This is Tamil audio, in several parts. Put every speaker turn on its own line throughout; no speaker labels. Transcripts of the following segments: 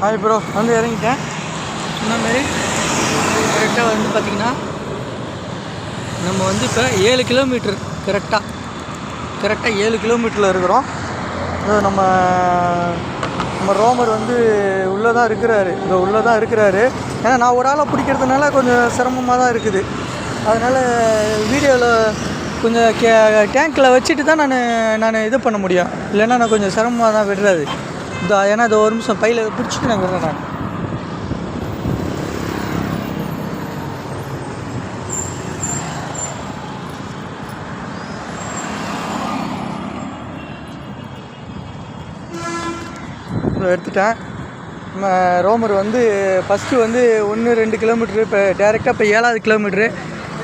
ஹாய் ப்ரோ, வந்து இறங்கிட்டேன். சொன்ன மாரி கரெக்டாக வந்து பார்த்திங்கன்னா நம்ம வந்து இப்போ 7 கிலோமீட்ரு கரெக்டாக 7 கிலோமீட்டரில் இருக்கிறோம். நம்ம ரோமர் வந்து உள்ளே தான் இருக்கிறாரு. ஏன்னா நான் ஒரு ஆளை பிடிக்கிறதுனால கொஞ்சம் சிரமமாக தான் இருக்குது. அதனால் வீடியோவில் கொஞ்சம் டேங்க்கில் வச்சுட்டு தான் நான் இது பண்ண முடியும். இல்லைன்னா நான் கொஞ்சம் சிரமமாக தான் விடுறது. ஏன்னா இது ஒரு நிமிஷம் பையில் பிடிச்சிட்டு நான் விடுறேன். நான் எடுத்துட்டேன். நம்ம ரோமர் வந்து ஃபஸ்ட்டு வந்து 1-2 கிலோமீட்ரு, இப்போ டேரெக்டாக இப்போ 7வது கிலோமீட்ரு.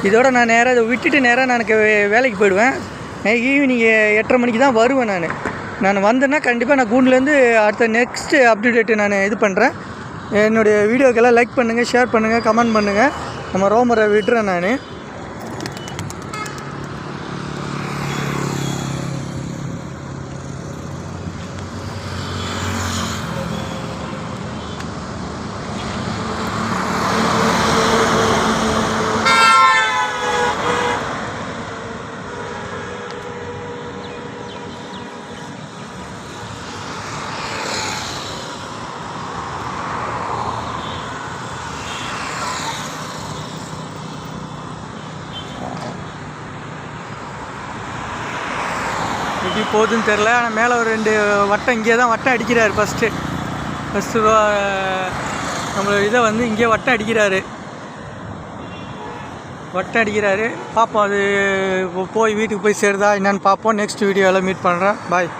இதோட நான் நேராக இதை விட்டுட்டு நேராக நான் வேலைக்கு போயிடுவேன். ஈவினிங் 8:30 மணிக்கு தான் வருவேன். நான் வந்தேன்னா கண்டிப்பாக நான் கூண்டுலேருந்து அடுத்த நெக்ஸ்ட்டு அப்டேட்டு நான் இது பண்ணுறேன். என்னுடைய வீடியோக்கெல்லாம் லைக் பண்ணுங்கள், ஷேர் பண்ணுங்கள், கமெண்ட் பண்ணுங்கள். நம்ம ரோமரை விட்டுறேன் நான். எப்படி போகுதுன்னு தெரில. ஆனால் மேலே ஒரு 2 வட்டம் இங்கே தான் வட்டம் அடிக்கிறார். ஃபஸ்ட்டு நம்மளோட இதை வந்து இங்கே வட்டம் அடிக்கிறாரு. பார்ப்போம். அது போய் வீட்டுக்கு போய் சேருதா என்னென்னு பார்ப்போம். நெக்ஸ்ட் வீடியோவில் மீட் பண்ணுறேன். பாய்.